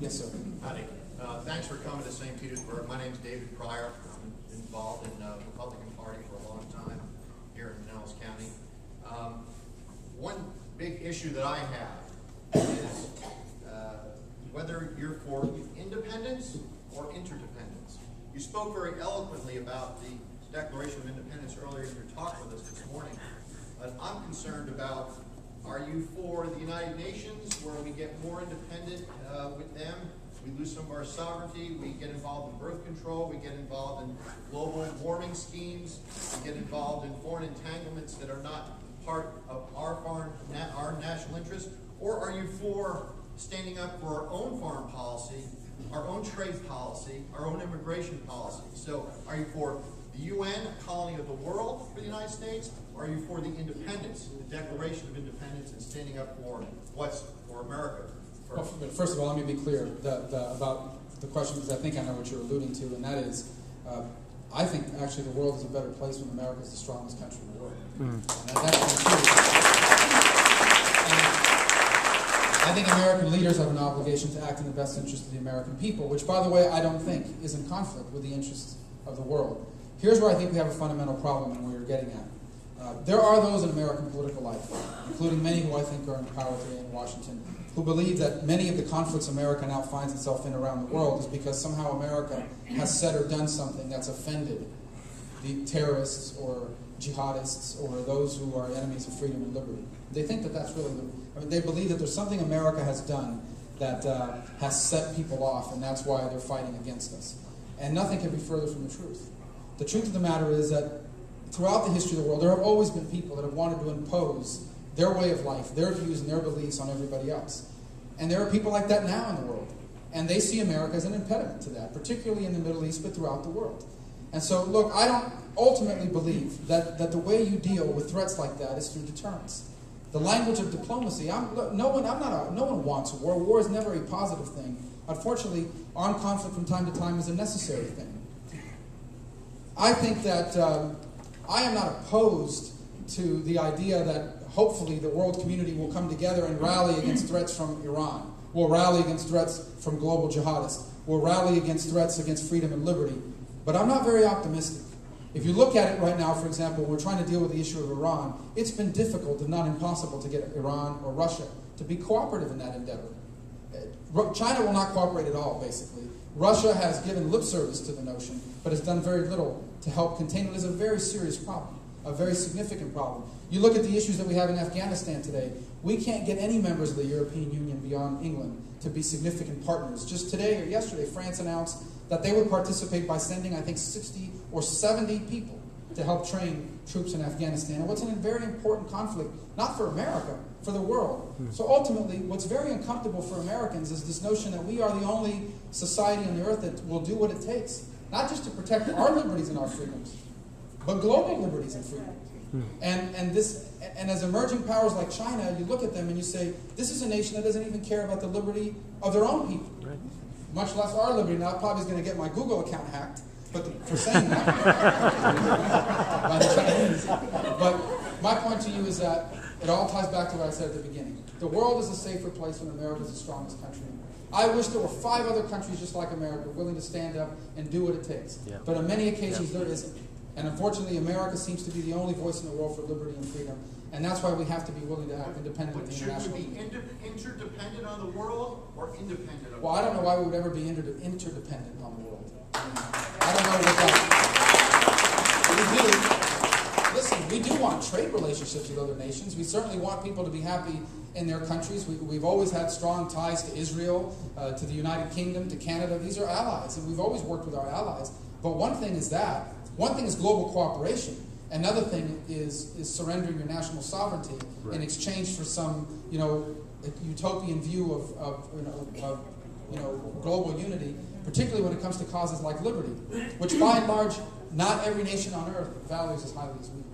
Yes, sir. Howdy. Thanks for coming to St. Petersburg. My name's David Pryor. I'm involved in the Republican Party for a long time here in Pinellas County. One big issue that I have is whether you're for independence or interdependence. You spoke very eloquently about the Declaration of Independence earlier in your talk with us this morning. But I'm concerned about, are you for the United Nations, where we get more independent with them? We lose some of our sovereignty. We get involved in birth control. We get involved in global warming schemes. We get involved in foreign entanglements that are not part of our national interest. Or are you for standing up for our own foreign policy, our own trade policy, our own immigration policy? So are you for the UN, a colony of the world for the United States? Or are you for the independence, the Declaration of Independence, and standing up for what's for America? Well, first of all, let me be clear about the question, because I think I know what you're alluding to, and that is, I think actually the world is a better place when America is the strongest country in the world. And that's true. I think American leaders have an obligation to act in the best interest of the American people, which, by the way, I don't think is in conflict with the interests of the world. Here's where I think we have a fundamental problem and where you're getting at. There are those in American political life, including many who I think are in power today in Washington, who believe that many of the conflicts America now finds itself in around the world is because somehow America has said or done something that's offended the terrorists or jihadists or those who are enemies of freedom and liberty. They think that that's really they believe that there's something America has done that has set people off, and that's why they're fighting against us. And nothing can be further from the truth. The truth of the matter is that throughout the history of the world, there have always been people that have wanted to impose their way of life, their views and their beliefs on everybody else. And there are people like that now in the world. And they see America as an impediment to that, particularly in the Middle East, but throughout the world. And so, look, I don't ultimately believe that the way you deal with threats like that is through deterrence. The language of diplomacy, no one wants war. War is never a positive thing. Unfortunately, armed conflict from time to time is a necessary thing. I think that I am not opposed to the idea that hopefully the world community will come together and rally against threats from Iran, will rally against threats from global jihadists, will rally against threats against freedom and liberty. But I'm not very optimistic. If you look at it right now, for example, we're trying to deal with the issue of Iran. It's been difficult, if not impossible, to get Iran or Russia to be cooperative in that endeavor. China will not cooperate at all, basically. Russia has given lip service to the notion, but has done very little to help contain it. It is a very serious problem, a very significant problem. You look at the issues that we have in Afghanistan today. We can't get any members of the European Union beyond England to be significant partners. Just today or yesterday, France announced that they would participate by sending, I think, 60 or 70 people to help train troops in Afghanistan. And what's a very important conflict, not for America, for the world. So ultimately, what's very uncomfortable for Americans is this notion that we are the only society on the earth that will do what it takes, not just to protect our liberties and our freedoms, but global liberties and freedom. And as emerging powers like China, you look at them and you say, this is a nation that doesn't even care about the liberty of their own people, much less our liberty. Now, it probably is going to get my Google account hacked, but for saying that by the Chinese. But my point to you is that it all ties back to what I said at the beginning. The world is a safer place when America is the strongest country. I wish there were 5 other countries just like America willing to stand up and do what it takes. Yeah. But on many occasions there isn't. And unfortunately, America seems to be the only voice in the world for liberty and freedom. And that's why we have to be willing to act independently. But should we be interdependent on the world or independent of the world? Well, I don't know why we would ever be interdependent on the world. I don't know what that... Listen, we do want trade relationships with other nations. We certainly want people to be happy in their countries. We've always had strong ties to Israel, to the United Kingdom, to Canada. These are allies, and we've always worked with our allies. But one thing is that. One thing is global cooperation. Another thing is surrendering your national sovereignty in exchange for some, utopian view of global unity, particularly when it comes to causes like liberty, which by and large, not every nation on earth values as highly as we do.